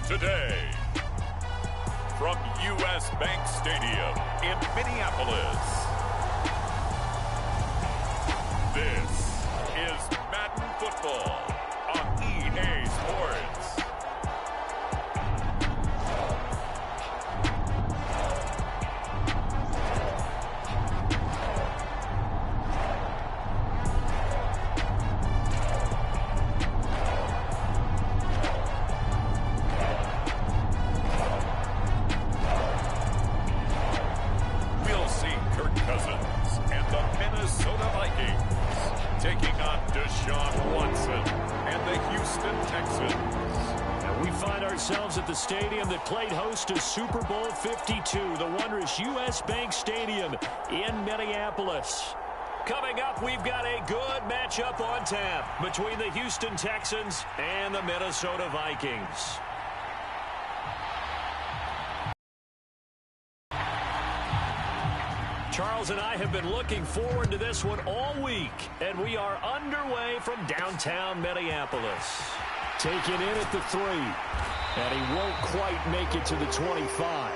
today. From U.S. Bank Stadium in Minneapolis, this is Madden Football on EA Sports. At the stadium that played host to Super Bowl 52, the wondrous U.S. Bank Stadium in Minneapolis. Coming up, we've got a good matchup on tap between the Houston Texans and the Minnesota Vikings. Charles and I have been looking forward to this one all week, and we are underway from downtown Minneapolis. Taken in at the 3. And he won't quite make it to the 25.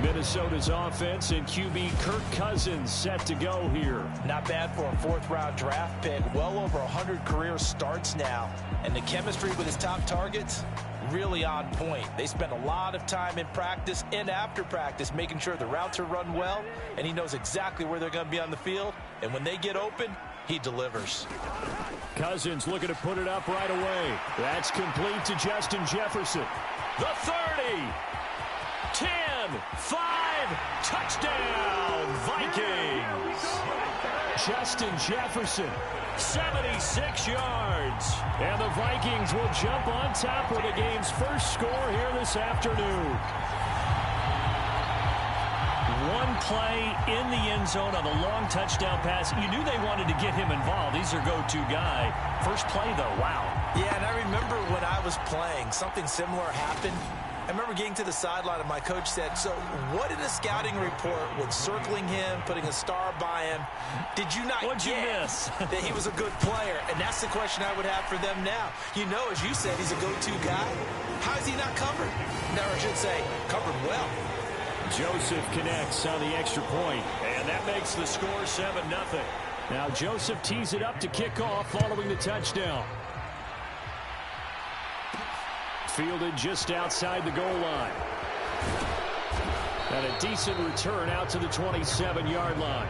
Minnesota's offense and QB Kirk Cousins set to go here. Not bad for a fourth-round draft pick. Well over 100 career starts now. And the chemistry with his top targets, really on point. They spend a lot of time in practice and after practice making sure the routes are run well, and he knows exactly where they're going to be on the field. And when they get open, he delivers. Cousins looking to put it up right away. That's complete to Justin Jefferson. The 30. 10. 5. Touchdown, Vikings. Justin Jefferson, 76 yards. And the Vikings will jump on top of the game's first score here this afternoon. One play in the end zone on a long touchdown pass. You knew they wanted to get him involved. He's their go-to guy. First play, though, wow. Yeah, and I remember when I was playing, something similar happened. I remember getting to the sideline, and my coach said, so what in the scouting report with circling him, putting a star by him, did you not What'd you miss? that he was a good player? And that's the question I would have for them now. You know, as you said, he's a go-to guy. How is he not covered? Or I should say, covered well. Joseph connects on the extra point, and that makes the score 7-0. Now Joseph tees it up to kick off following the touchdown. Fielded just outside the goal line. And a decent return out to the 27-yard line.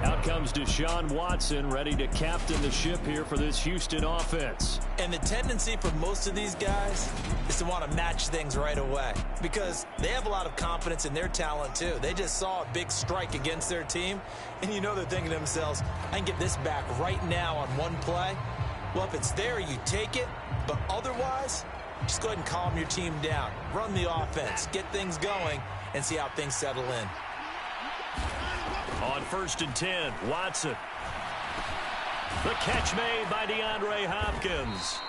Out comes Deshaun Watson, ready to captain the ship here for this Houston offense. And the tendency for most of these guys is to want to match things right away because they have a lot of confidence in their talent, too. They just saw a big strike against their team, and you know they're thinking to themselves, I can get this back right now on one play. Well, if it's there, you take it, but otherwise, just go ahead and calm your team down. Run the offense, get things going, and see how things settle in. On 1st and 10, Watson. The catch made by DeAndre Hopkins.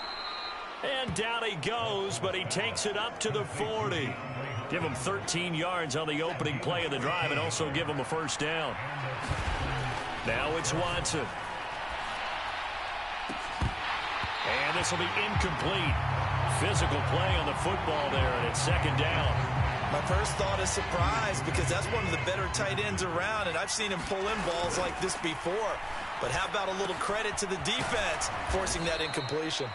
And down he goes, but he takes it up to the 40. Give him 13 yards on the opening play of the drive and also give him a first down. Now it's Watson. And this will be incomplete. Physical play on the football there, and it's second down. My first thought is surprise because that's one of the better tight ends around, and I've seen him pull in balls like this before. But how about a little credit to the defense forcing that incompletion?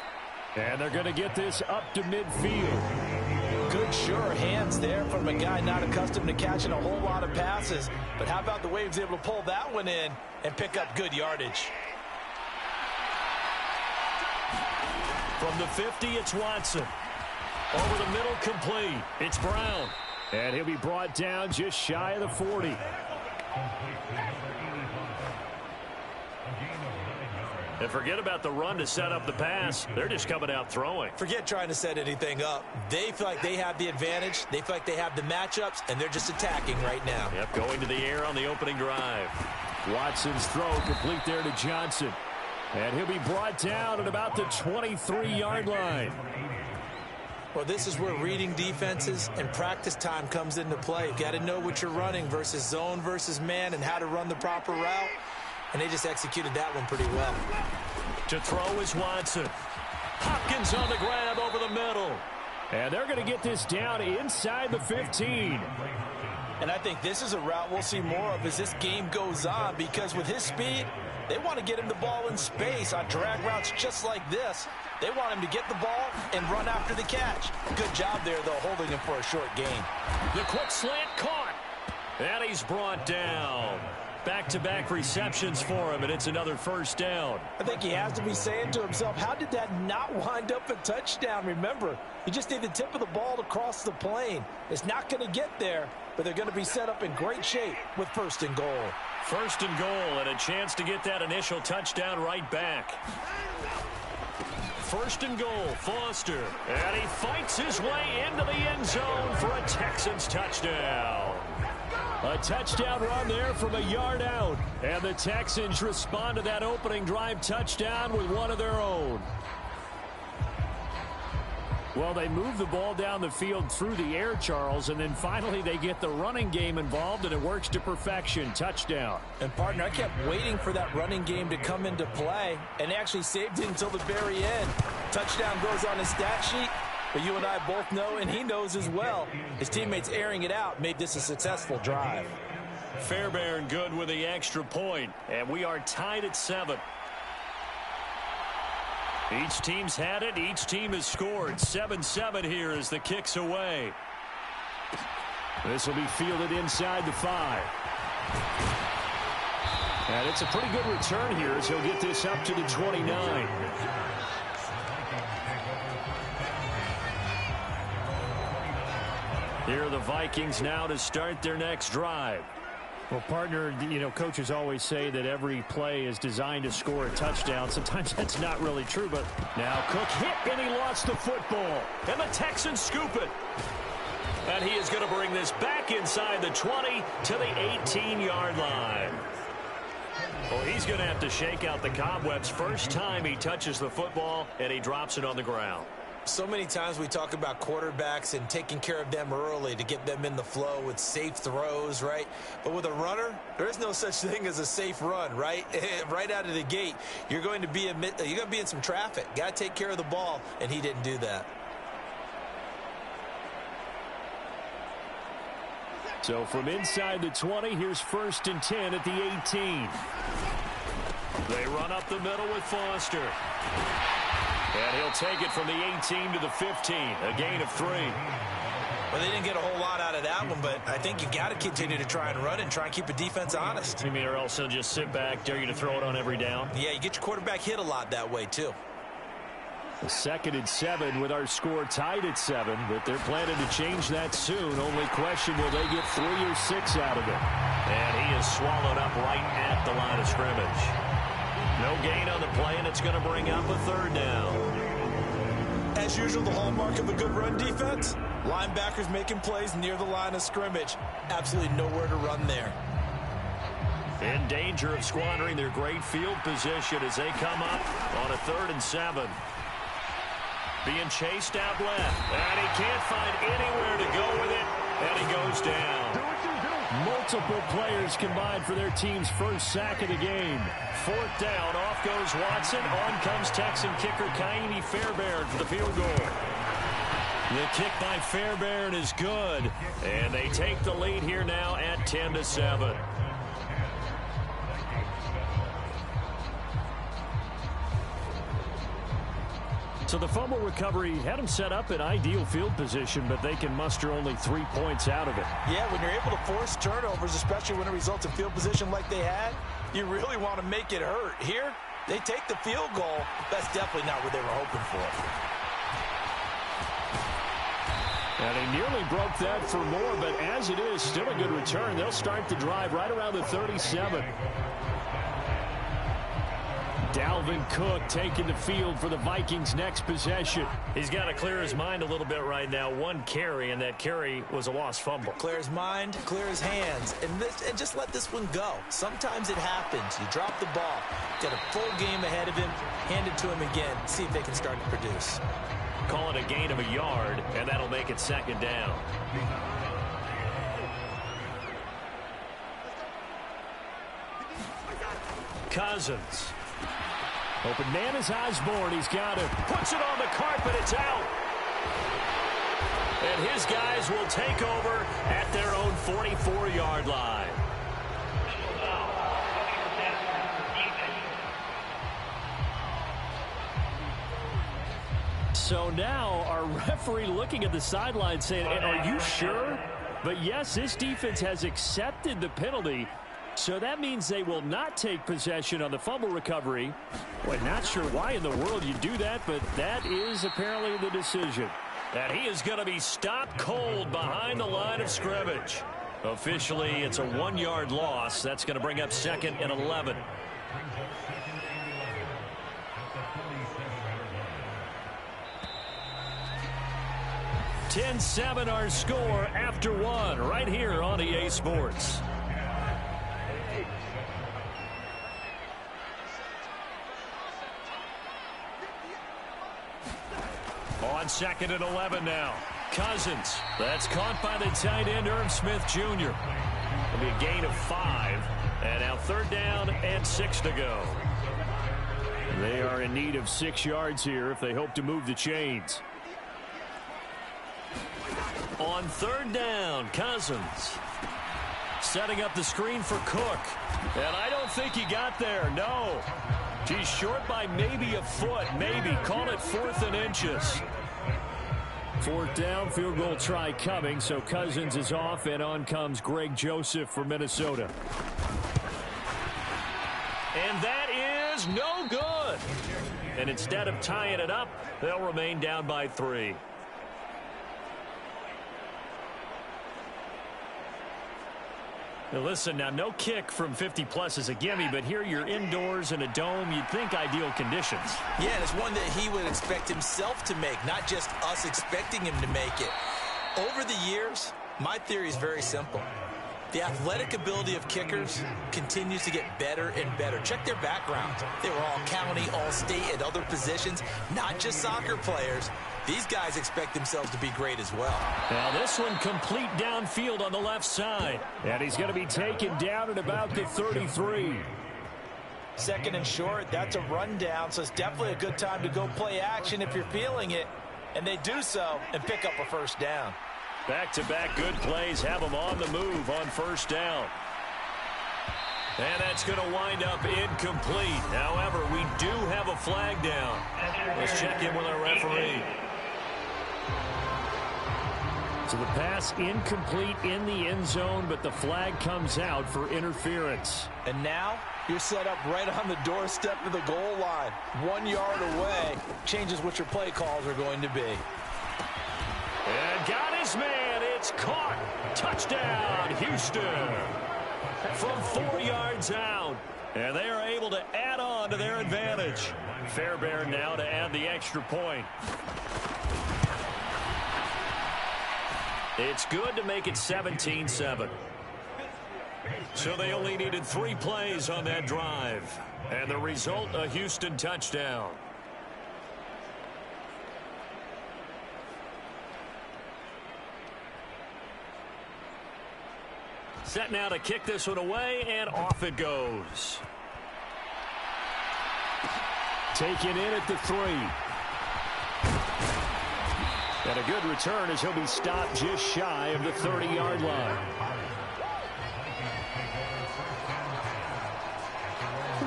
And they're going to get this up to midfield. Good, sure hands there from a guy not accustomed to catching a whole lot of passes. But how about the way he was able to pull that one in and pick up good yardage? From the 50, it's Watson. Over the middle, complete. It's Brown. And he'll be brought down just shy of the 40. And forget about the run to set up the pass. They're just coming out throwing. Forget trying to set anything up. They feel like they have the advantage. They feel like they have the matchups, and they're just attacking right now. Yep, going to the air on the opening drive. Watson's throw complete there to Johnson. And he'll be brought down at about the 23-yard line. Well, this is where reading defenses and practice time comes into play. You got to know what you're running versus zone versus man and how to run the proper route. And they just executed that one pretty well. To throw is Watson. Hopkins on the grab over the middle. And they're going to get this down inside the 15. And I think this is a route we'll see more of as this game goes on, because with his speed, they want to get him the ball in space on drag routes just like this. They want him to get the ball and run after the catch. Good job there, though, holding him for a short gain. The quick slant caught. And he's brought down. Back-to-back receptions for him, and it's another first down. I think he has to be saying to himself, how did that not wind up a touchdown? Remember, you just need the tip of the ball to cross the plane. It's not going to get there, but they're going to be set up in great shape with 1st and goal. 1st and goal, and a chance to get that initial touchdown right back. 1st and goal, Foster. And he fights his way into the end zone for a Texans touchdown. A touchdown run there from a yard out. And the Texans respond to that opening drive touchdown with one of their own. Well, they move the ball down the field through the air, Charles, and then finally they get the running game involved, and it works to perfection. Touchdown. And, partner, I kept waiting for that running game to come into play, and actually saved it until the very end. Touchdown goes on his stat sheet, but you and I both know, and he knows as well, his teammates airing it out made this a successful drive. Fairbairn good with the extra point, and we are tied at 7. Each team's had it. Each team has scored. 7-7 here as the kick's away. This will be fielded inside the 5. And it's a pretty good return here as he'll get this up to the 29. Here are the Vikings now to start their next drive. Well, partner, you know, coaches always say that every play is designed to score a touchdown. Sometimes that's not really true, but now Cook hit, and he lost the football. And the Texans scoop it. And he is going to bring this back inside the 20 to the 18-yard line. Well, he's going to have to shake out the cobwebs. First time he touches the football, and he drops it on the ground. So many times we talk about quarterbacks and taking care of them early to get them in the flow with safe throws, right? But with a runner, there is no such thing as a safe run, right? Right out of the gate, you're going to be in some traffic. Got to take care of the ball, and he didn't do that. So from inside the 20, here's 1st and 10 at the 18. They run up the middle with Foster. And he'll take it from the 18 to the 15, a gain of 3. Well, they didn't get a whole lot out of that one, but I think you got to continue to try and run and try and keep a defense honest. You mean, or else they'll just sit back, dare you to throw it on every down? Yeah, you get your quarterback hit a lot that way, too. 2nd and 7 with our score tied at 7, but they're planning to change that soon. Only question, will they get 3 or 6 out of it? And he is swallowed up right at the line of scrimmage. No gain on the play, and it's going to bring up a 3rd down. As usual, the hallmark of a good run defense, linebackers making plays near the line of scrimmage. Absolutely nowhere to run there. In danger of squandering their great field position as they come up on a 3rd and 7. Being chased out left, and he can't find anywhere to go with it, and he goes down. Multiple players combined for their team's first sack of the game. 4th down, off goes Watson. On comes Texan kicker Kaimi Fairbairn for the field goal. The kick by Fairbairn is good, and they take the lead here now at 10-7. So the fumble recovery had them set up in ideal field position, but they can muster only 3 points out of it. Yeah, when you're able to force turnovers, especially when it results in field position like they had, you really want to make it hurt. Here, they take the field goal. That's definitely not what they were hoping for. And he nearly broke that for more, but as it is, still a good return. They'll start the drive right around the 37. Dalvin Cook taking the field for the Vikings' next possession. He's got to clear his mind a little bit right now. One carry, and that carry was a lost fumble. Clear his mind, clear his hands, and just let this one go. Sometimes it happens. You drop the ball. Got a full game ahead of him. Hand it to him again. See if they can start to produce. Call it a gain of a yard, and that'll make it second down. Cousins. Open man is Osborne. He's got it. Puts it on the carpet. It's out. And his guys will take over at their own 44-yard line. So now our referee looking at the sideline saying, are you sure? But yes, this defense has accepted the penalty. So that means they will not take possession on the fumble recovery. Well, not sure why in the world you do that, but that is apparently the decision. And he is going to be stopped cold behind the line of scrimmage. Officially, it's a 1-yard loss. That's going to bring up 2nd and 11. (10-7) our score after 1 right here on EA Sports. On 2nd and 11 now. Cousins. That's caught by the tight end, Irv Smith Jr. It'll be a gain of 5. And now 3rd down and 6 to go. They are in need of 6 yards here if they hope to move the chains. On 3rd down, Cousins. Setting up the screen for Cook. And I don't think he got there. No. He's short by maybe a foot. Maybe. Call it 4th and inches. 4th down, field goal try coming. So Cousins is off, and on comes Greg Joseph for Minnesota. And that is no good. And instead of tying it up, they'll remain down by 3. Now listen, now no kick from 50-plus is a gimme, but here you're indoors in a dome. You'd think ideal conditions. Yeah, and it's one that he would expect himself to make, not just us expecting him to make it. Over the years, my theory is very simple. The athletic ability of kickers continues to get better and better. Check their backgrounds. They were all county, all state, at other positions, not just soccer players. These guys expect themselves to be great as well. Now this one complete downfield on the left side. And he's going to be taken down at about the 33. 2nd and short, that's a rundown, so it's definitely a good time to go play action if you're feeling it. And they do so and pick up a 1st down. Back-to-back good plays have them on the move on 1st down. And that's going to wind up incomplete. However, we do have a flag down. Let's check in with our referee. So the pass incomplete in the end zone, but the flag comes out for interference. And now you're set up right on the doorstep of the goal line. 1 yard away changes what your play calls are going to be. And got his man. It's caught. Touchdown, Houston. From 4 yards out. And they are able to add on to their advantage. Fairbairn now to add the extra point. It's good to make it 17-7. So they only needed 3 plays on that drive. And the result, a Houston touchdown. Set now to kick this one away, and off it goes. Taken in at the 3. And a good return as he'll be stopped just shy of the 30-yard line.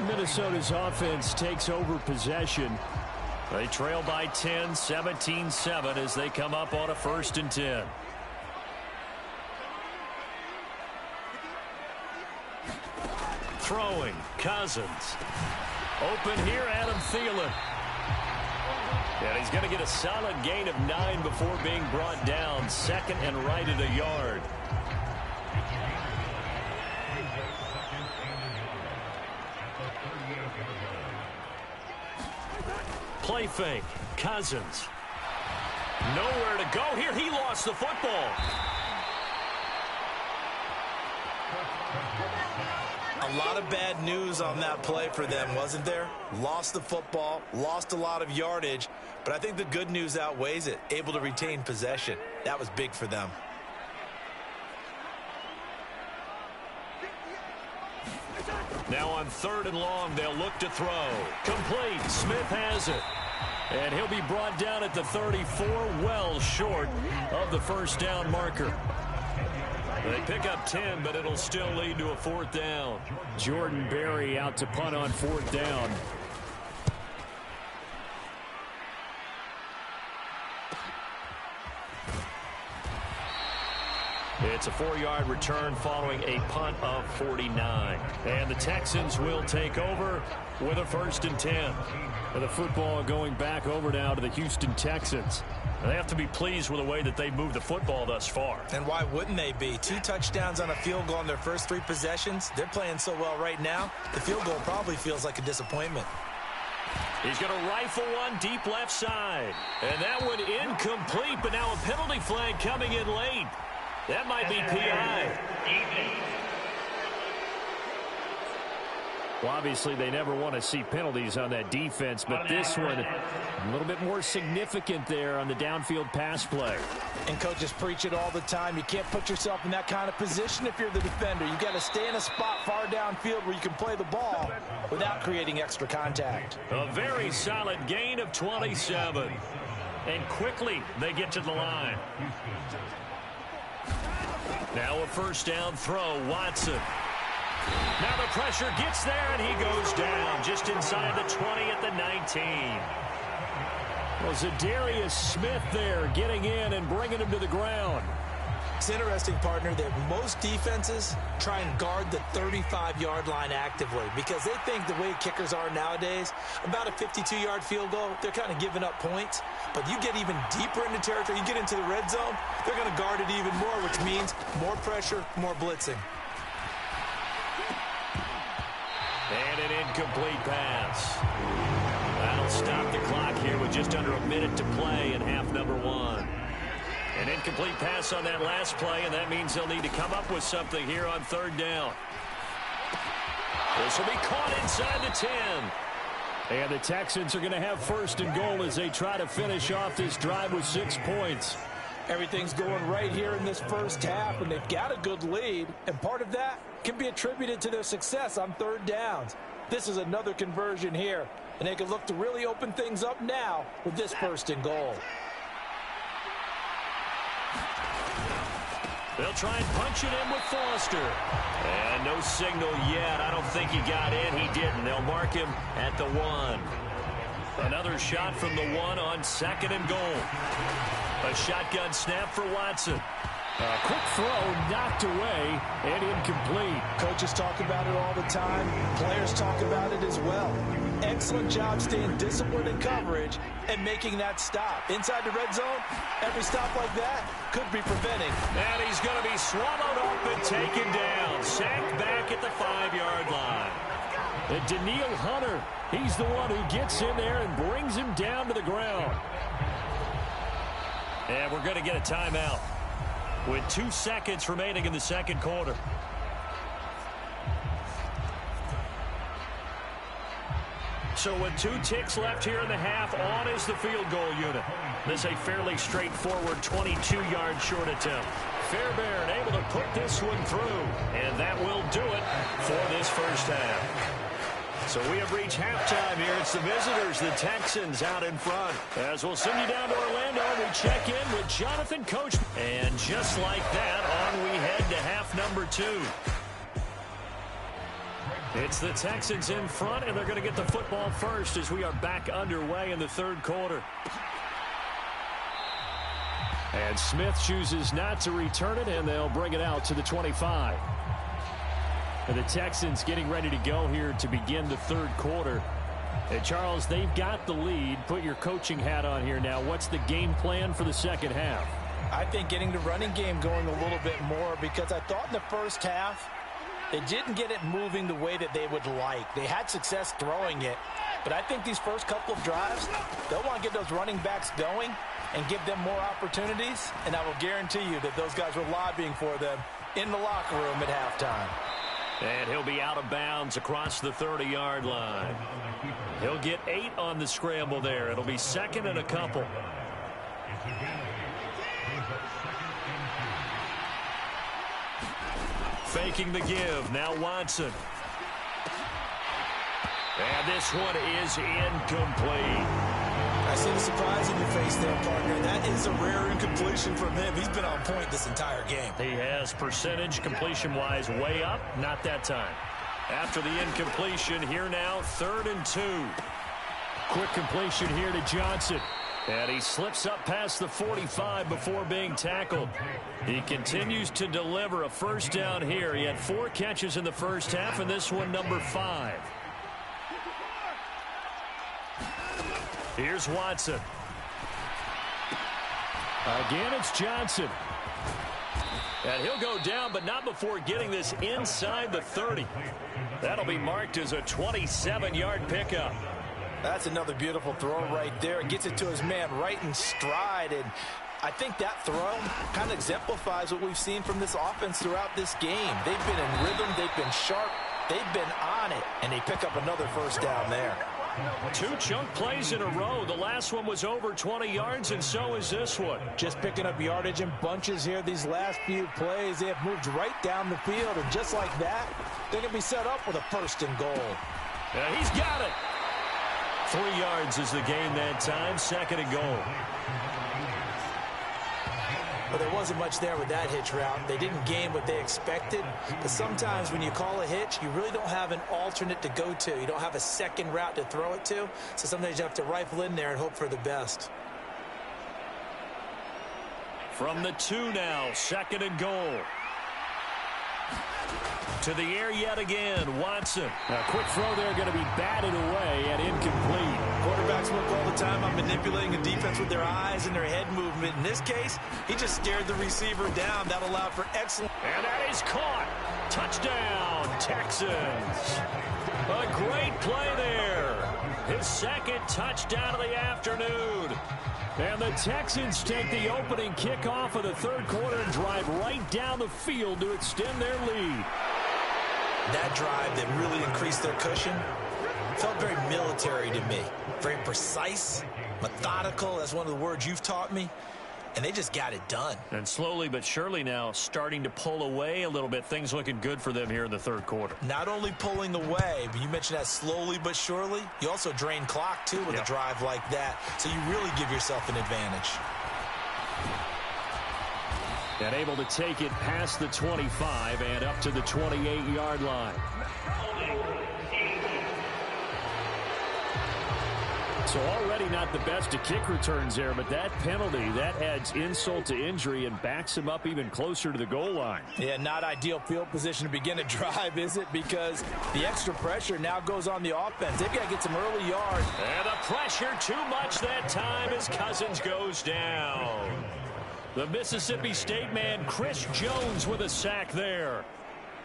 Minnesota's offense takes over possession. They trail by 10, 17-7 as they come up on a 1st and 10. Throwing, Cousins. Open here, Adam Thielen. And he's going to get a solid gain of 9 before being brought down. 2nd and right at a yard. Play fake. Cousins. Nowhere to go here. He lost the football. A lot of bad news on that play for them, wasn't there? Lost the football, lost a lot of yardage, but I think the good news outweighs it. Able to retain possession. That was big for them. Now on 3rd and long, they'll look to throw. Complete. Smith has it. And he'll be brought down at the 34, well short of the first down marker. They pick up 10, but it'll still lead to a 4th down. Jordan Berry out to punt on 4th down. It's a 4-yard return following a punt of 49. And the Texans will take over with a 1st and 10. With the football going back over now to the Houston Texans. They have to be pleased with the way that they moved the football thus far. And why wouldn't they be? 2 touchdowns on a field goal in their first 3 possessions. They're playing so well right now, the field goal probably feels like a disappointment. He's going to rifle one deep left side. And that one incomplete, but now a penalty flag coming in late. That might be PI. Well, obviously, they never want to see penalties on that defense, but this one a little bit more significant there on the downfield pass play. And coaches preach it all the time. You can't put yourself in that kind of position if you're the defender. You've got to stay in a spot far downfield where you can play the ball without creating extra contact. A very solid gain of 27. And quickly, they get to the line. Now a 1st down throw, Watson. Now the pressure gets there, and he goes down just inside the 20 at the 19. Well, Zadarius Smith there getting in and bringing him to the ground. It's interesting, partner, that most defenses try and guard the 35-yard line actively because they think the way kickers are nowadays, about a 52-yard field goal, they're kind of giving up points. But you get even deeper into territory, you get into the red zone, they're going to guard it even more, which means more pressure, more blitzing. And an incomplete pass. That'll stop the clock here with just under a minute to play in half number 1. An incomplete pass on that last play, and that means they'll need to come up with something here on 3rd down. This will be caught inside the 10. And the Texans are going to have 1st and goal as they try to finish off this drive with 6 points. Everything's going right here in this first half, and they've got a good lead, and part of that can be attributed to their success on 3rd downs. This is another conversion here, and they can look to really open things up now with this 1st and goal. They'll try and punch it in with Foster. And no signal yet. I don't think he got in. He didn't. They'll mark him at the 1. Another shot from the 1 on 2nd and goal. A shotgun snap for Watson. A quick throw knocked away and incomplete. Coaches talk about it all the time. Players talk about it as well. Excellent job staying disciplined in coverage and making that stop. Inside the red zone, every stop like that could be preventing. And he's going to be swallowed up and taken down. Sacked back at the 5-yard line. And Daniil Hunter, he's the one who gets in there and brings him down to the ground. And we're going to get a timeout with 2 seconds remaining in the 2nd quarter. So with 2 ticks left here in the half, on is the field goal unit. This is a fairly straightforward 22-yard short attempt. Fairbairn able to put this one through, and that will do it for this first half. So we have reached halftime here. It's the visitors, the Texans, out in front. As we'll send you down to Orlando, we check in with Jonathan Coachman. And just like that, on we head to half number 2. It's the Texans in front, and they're going to get the football first as we are back underway in the 3rd quarter. And Smith chooses not to return it, and they'll bring it out to the 25. And the Texans getting ready to go here to begin the 3rd quarter. And Charles, they've got the lead. Put your coaching hat on here now. What's the game plan for the 2nd half? I think getting the running game going a little bit more, because I thought in the first half they didn't get it moving the way that they would like. They had success throwing it, But I think these first couple of drives, they'll want to get those running backs going and give them more opportunities. And I will guarantee you that those guys were lobbying for them in the locker room at halftime. And he'll be out of bounds across the 30-yard line. He'll get 8 on the scramble there. It'll be second and a couple. Faking the give. Now Watson. And this one is incomplete. I see the surprise in your face there, partner. That is a rare incompletion from him. He's been on point this entire game. He has percentage completion-wise way up. Not that time. After the incompletion, here now, 3rd and 2. Quick completion here to Johnson. And he slips up past the 45 before being tackled. He continues to deliver a first down here. He had 4 catches in the first half, and this one number 5. Here's Watson. Again, it's Johnson. And he'll go down, but not before getting this inside the 30. That'll be marked as a 27-yard pickup. That's another beautiful throw right there. It gets it to his man right in stride. And I think that throw kind of exemplifies what we've seen from this offense throughout this game. They've been in rhythm. They've been sharp. They've been on it. And they pick up another first down there. 2 chunk plays in a row. The last one was over 20 yards, and so is this one. Just picking up yardage in bunches here. These last few plays, they have moved right down the field. And just like that, they're going to be set up with a 1st and goal. And he's got it. 3 yards is the gain that time. 2nd and goal. Well, there wasn't much there with that hitch route. They didn't gain what they expected. But sometimes when you call a hitch, you really don't have an alternate to go to. You don't have a second route to throw it to. So sometimes you have to rifle in there and hope for the best. From the 2 now, 2nd and goal. To the air yet again, Watson. A quick throw there, going to be batted away and incomplete. Quarterbacks work all the time on manipulating a defense with their eyes and their head movement. In this case, he just stared the receiver down. That allowed for excellent. And that is caught. Touchdown, Texans. A great play there. His 2nd touchdown of the afternoon. And the Texans take the opening kickoff of the 3rd quarter and drive right down the field to extend their lead. That drive that really increased their cushion felt very military to me. Very precise, methodical. That's one of the words you've taught me. And they just got it done. And slowly but surely now starting to pull away a little bit. Things looking good for them here in the 3rd quarter. Not only pulling away, but you mentioned that slowly but surely. You also drain clock, too, with a drive like that. So you really give yourself an advantage. And able to take it past the 25 and up to the 28-yard line. So already not the best of kick returns there, but that penalty, that adds insult to injury and backs him up even closer to the goal line. Yeah, not ideal field position to begin a drive, is it? Because the extra pressure now goes on the offense. They've got to get some early yards. And the pressure too much that time as Cousins goes down. The Mississippi State man, Chris Jones, with a sack there.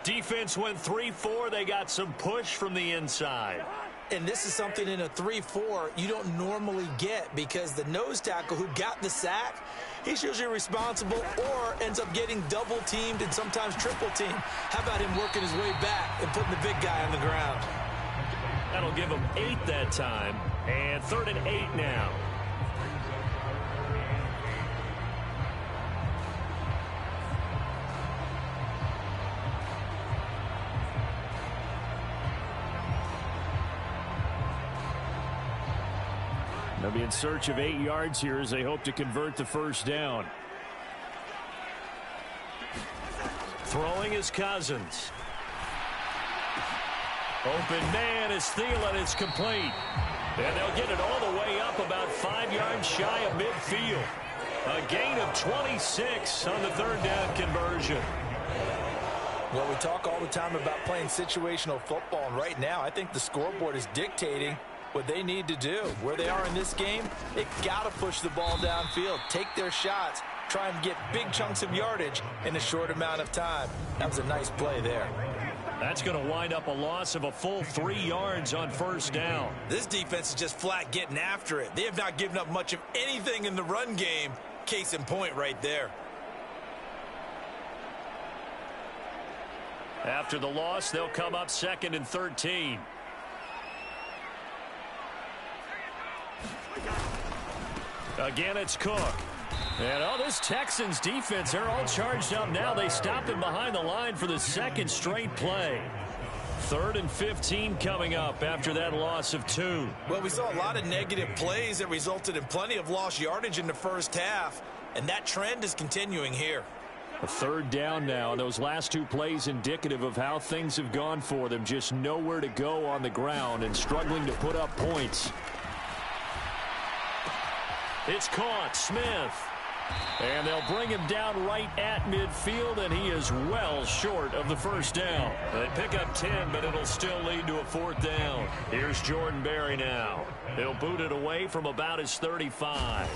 Defense went 3-4. They got some push from the inside. And this is something in a 3-4 you don't normally get because the nose tackle who got the sack, he's usually responsible or ends up getting double teamed and sometimes triple teamed. How about him working his way back and putting the big guy on the ground? That'll give him 8 that time. And 3rd and 8 now. They'll be in search of 8 yards here as they hope to convert the first down. Throwing is Cousins. Open man is Thielen. It's complete. And they'll get it all the way up about 5 yards shy of midfield. A gain of 26 on the 3rd down conversion. Well, we talk all the time about playing situational football, and right now I think the scoreboard is dictating what they need to do. Where they are in this game, they got to push the ball downfield, take their shots, try and get big chunks of yardage in a short amount of time. That was a nice play there. That's going to wind up a loss of a full 3 yards on first down. This defense is just flat getting after it. They have not given up much of anything in the run game. Case in point right there. After the loss, they'll come up 2nd and 13. Again, it's Cook. And, this Texans defense, they're all charged up now. They stopped him behind the line for the 2nd straight play. 3rd and 15 coming up after that loss of 2. Well, we saw a lot of negative plays that resulted in plenty of lost yardage in the first half, and that trend is continuing here. A 3rd down now, and those last 2 plays indicative of how things have gone for them. Just nowhere to go on the ground and struggling to put up points. It's caught, Smith. And they'll bring him down right at midfield, and he is well short of the first down. They pick up 10, but it'll still lead to a 4th down. Here's Jordan Berry now. He'll boot it away from about his 35.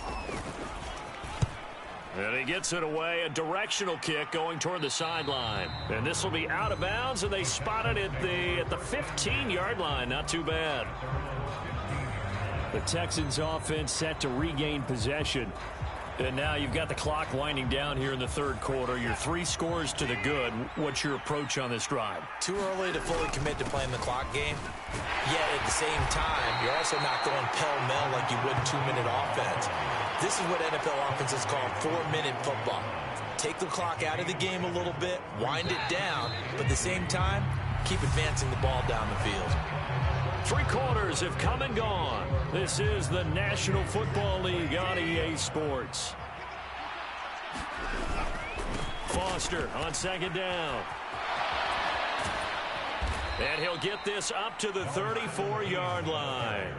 And he gets it away, a directional kick going toward the sideline. And this will be out of bounds, and they spot it at the 15-yard line. Not too bad. The Texans offense set to regain possession. And now you've got the clock winding down here in the 3rd quarter. You're 3 scores to the good. What's your approach on this drive? Too early to fully commit to playing the clock game. Yet at the same time, you're also not going pell-mell like you would in 2-minute offense. This is what NFL offenses call 4-minute football. Take the clock out of the game a little bit, wind it down, but at the same time, keep advancing the ball down the field. 3 quarters have come and gone. This is the National Football League on EA Sports. Foster on 2nd down. And he'll get this up to the 34-yard line.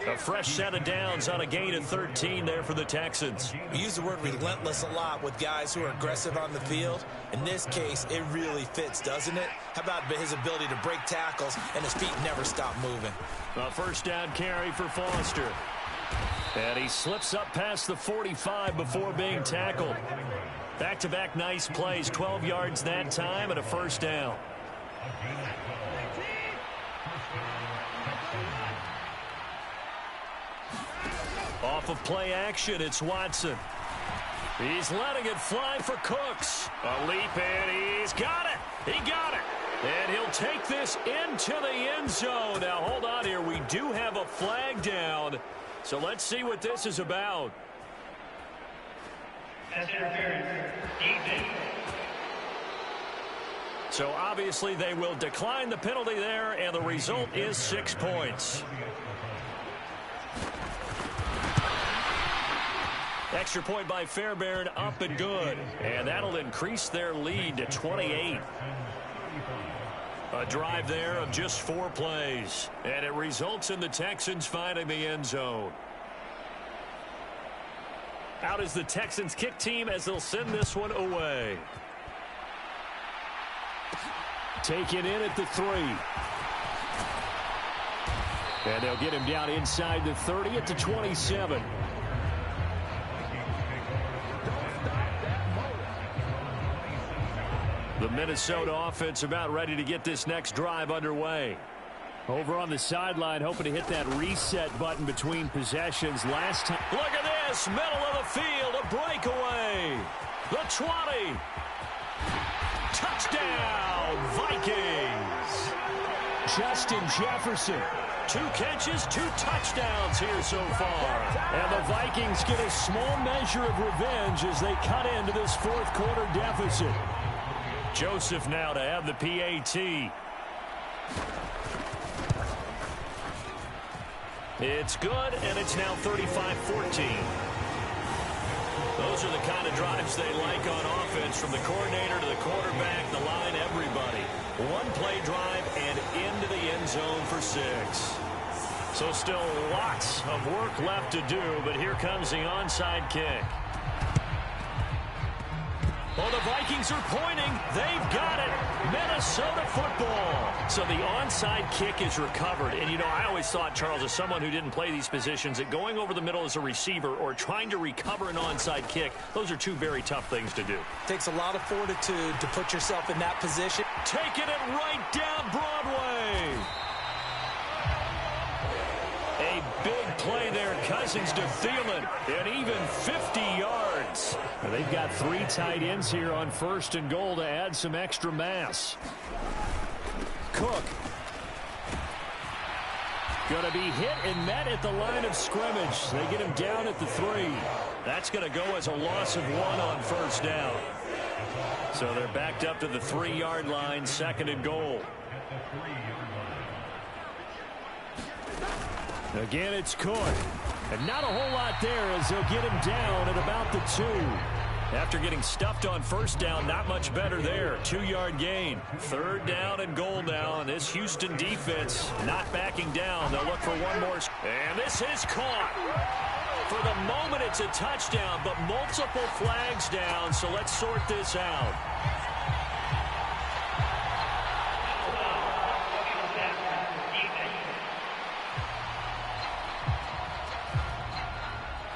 A fresh set of downs on a gain of 13 there for the Texans. We use the word relentless a lot with guys who are aggressive on the field. In this case, it really fits, doesn't it? How about his ability to break tackles and his feet never stop moving? A first down carry for Foster. And he slips up past the 45 before being tackled. Back-to-back nice plays, 12 yards that time and a first down. Off of play action, it's Watson. He's letting it fly for Cooks. A leap, and he's got it. He got it. And he'll take this into the end zone. Now, hold on here. We do have a flag down. So let's see what this is about. So obviously they will decline the penalty there, and the result is 6 points. Extra point by Fairbairn, up and good. And that'll increase their lead to 28. A drive there of just 4 plays. And it results in the Texans finding the end zone. Out is the Texans kick team as they'll send this one away. Take it in at the 3. And they'll get him down inside the 30 at the 27. The Minnesota offense about ready to get this next drive underway. Over on the sideline, hoping to hit that reset button between possessions. Last time. Look at this, middle of the field, a breakaway. The 20. Touchdown, Vikings. Justin Jefferson. 2 catches, 2 touchdowns here so far. And the Vikings get a small measure of revenge as they cut into this 4th quarter deficit. Joseph now to have the PAT. It's good, and it's now 35-14. Those are the kind of drives they like on offense, from the coordinator to the quarterback, the line, everybody. 1-play drive and into the end zone for 6. So still lots of work left to do, but here comes the onside kick. Oh, the Vikings are pointing. They've got it. Minnesota football. So the onside kick is recovered. And, you know, I always thought, Charles, as someone who didn't play these positions, that going over the middle as a receiver or trying to recover an onside kick, those are 2 very tough things to do. Takes a lot of fortitude to put yourself in that position. taking it right down Broadway. A big play there. Cousins to Thielen, and even 50 yards. They've got 3 tight ends here on 1st and goal to add some extra mass. Cook. Going to be hit and met at the line of scrimmage. They get him down at the 3. That's going to go as a loss of 1 on 1st down. So they're backed up to the 3-yard line, 2nd and goal. Again, it's Cook. And not a whole lot there as they'll get him down at about the 2. After getting stuffed on 1st down, not much better there. 2-yard gain. 3rd down and goal now. And this Houston defense not backing down. They'll look for one more. And this is caught. For the moment, it's a touchdown, but multiple flags down. So let's sort this out.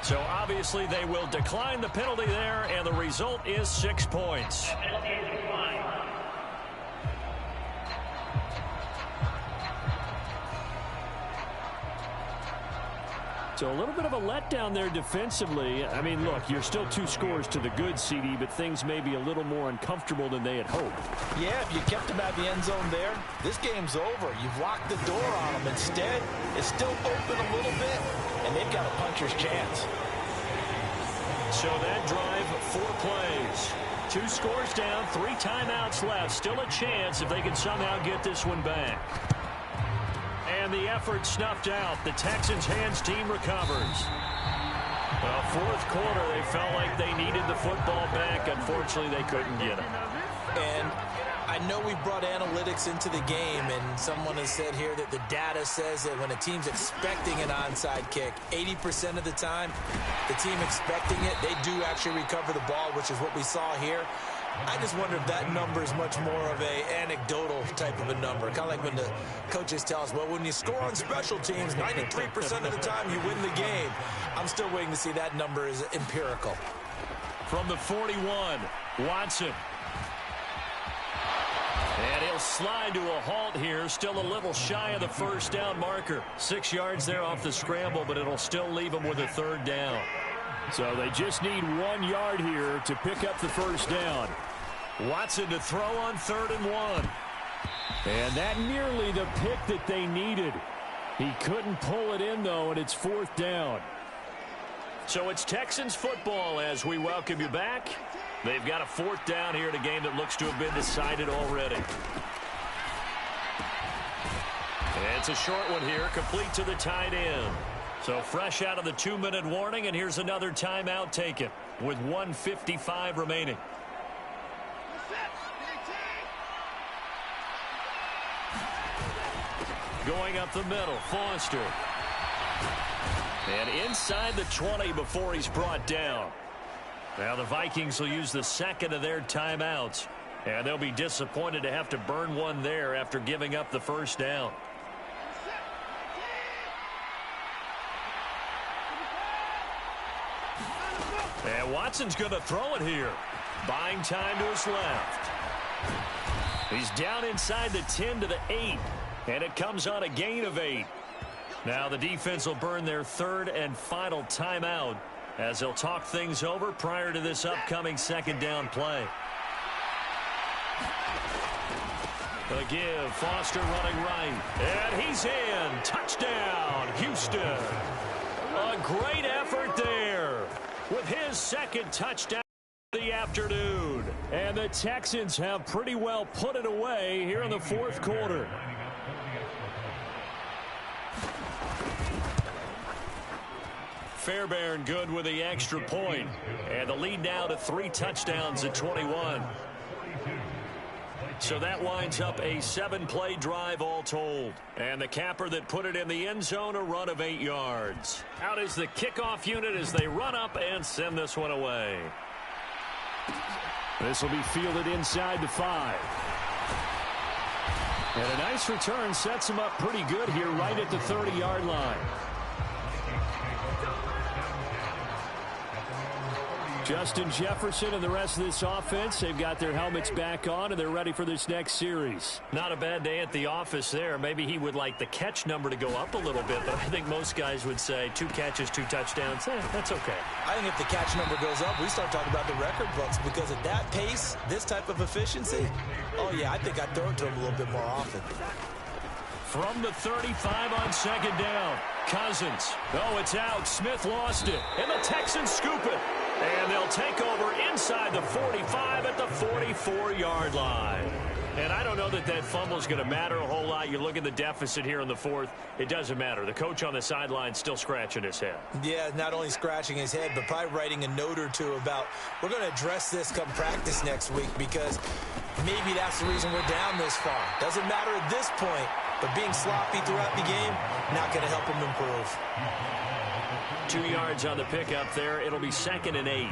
So obviously they will decline the penalty there, and the result is 6 points. So a little bit of a letdown there defensively. I mean, look, you're still 2 scores to the good, CD, but things may be a little more uncomfortable than they had hoped. Yeah, if you kept them at the end zone there, this game's over. You've locked the door on them. Instead, it's still open a little bit, and they've got a puncher's chance. So that drive, 4 plays. 2 scores down, 3 timeouts left. Still a chance if they can somehow get this one back. And the effort snuffed out. The Texans' hands team recovers. Well, 4th quarter, they felt like they needed the football back. Unfortunately, they couldn't get it. And I know we brought analytics into the game, and someone has said here that the data says that when a team's expecting an onside kick, 80% of the time, the team expecting it, they do actually recover the ball, which is what we saw here. I just wonder if that number is much more of a anecdotal type of a number. Kind of like when the coaches tell us, well, when you score on special teams, 93% of the time you win the game. I'm still waiting to see that number is empirical. From the 41, Watson. And he'll slide to a halt here. Still a little shy of the 1st down marker. 6 yards there off the scramble, but it'll still leave him with a 3rd down. So they just need 1 yard here to pick up the 1st down. Watson to throw on 3rd and 1. And that nearly the pick that they needed. He couldn't pull it in, though, and it's 4th down. So it's Texans football as we welcome you back. They've got a 4th down here in a game that looks to have been decided already. And it's a short one here, complete to the tight end. So fresh out of the 2-minute warning, and here's another timeout taken with 1:55 remaining. Going up the middle, Foster. And inside the 20 before he's brought down. Now the Vikings will use the 2nd of their timeouts. And they'll be disappointed to have to burn one there after giving up the 1st down. And Watson's going to throw it here. Buying time to his left. He's down inside the 10 to the 8. And it comes on a gain of 8. Now the defense will burn their 3rd and final timeout as they'll talk things over prior to this upcoming 2nd down play. A give, Foster running right. And he's in. Touchdown, Houston. A great effort there with his 2nd touchdown of the afternoon. And the Texans have pretty well put it away here in the 4th quarter. Fairbairn good with the extra point. And the lead now to 3 touchdowns at 21. So that winds up a 7-play drive all told. And the capper that put it in the end zone, a run of 8 yards. Out is the kickoff unit as they run up and send this one away. This will be fielded inside the 5. And a nice return sets him up pretty good here right at the 30-yard line. Justin Jefferson and the rest of this offense, they've got their helmets back on, and they're ready for this next series. Not a bad day at the office there. Maybe he would like the catch number to go up a little bit, but I think most guys would say 2 catches, 2 touchdowns. That's okay. I think if the catch number goes up, we start talking about the record books, because at that pace, this type of efficiency, oh, yeah, I think I'd throw it to him a little bit more often. From the 35 on second down, Cousins. Oh, it's out. Smith lost it, and the Texans scoop it. And they'll take over inside the 45 at the 44-yard line. And I don't know that that fumble is going to matter a whole lot. You look at the deficit here in the fourth. It doesn't matter. The coach on the sideline still scratching his head. Yeah, not only scratching his head, but probably writing a note or two about, we're going to address this come practice next week, because maybe that's the reason we're down this far. Doesn't matter at this point, but being sloppy throughout the game, not going to help him improve. 2 yards on the pickup there. It'll be 2nd and 8.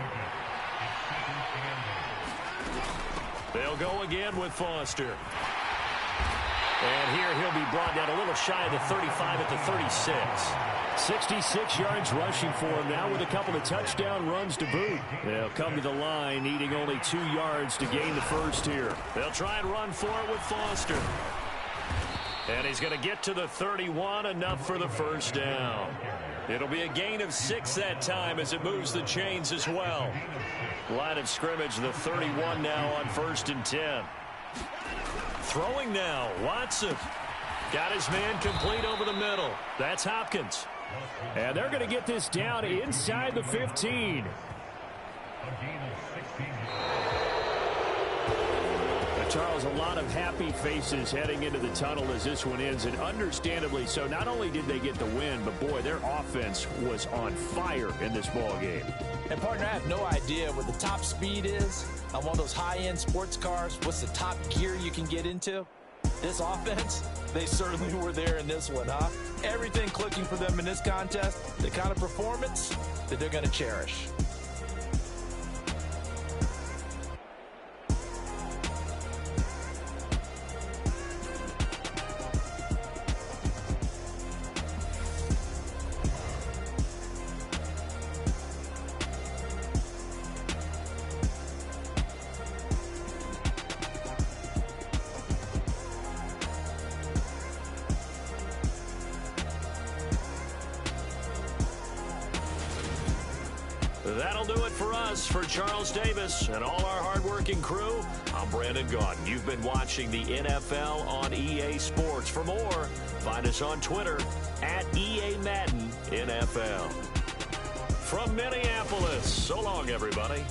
They'll go again with Foster. And here he'll be brought down a little shy of the 35 at the 36. 66 yards rushing for him now with a couple of touchdown runs to boot. They'll come to the line needing only 2 yards to gain the first here. They'll try and run for it with Foster. And he's going to get to the 31, enough for the first down. It'll be a gain of 6 that time as it moves the chains as well. Line of scrimmage, the 31 now on 1st and 10. Throwing now, Watson. Got his man complete over the middle. That's Hopkins. And they're going to get this down inside the 15. Charles, a lot of happy faces heading into the tunnel as this one ends, and understandably so. Not only did they get the win, but boy, their offense was on fire in this ball game. And partner, I have no idea what the top speed is on one of those high-end sports cars. What's the top gear you can get into? This offense, they certainly were there in this one, huh? Everything clicking for them in this contest, the kind of performance that they're going to cherish. That'll do it for us. For Charles Davis and all our hardworking crew, I'm Brandon Gaudin. You've been watching the NFL on EA Sports. For more, find us on Twitter at EA Madden NFL. From Minneapolis, so long, everybody.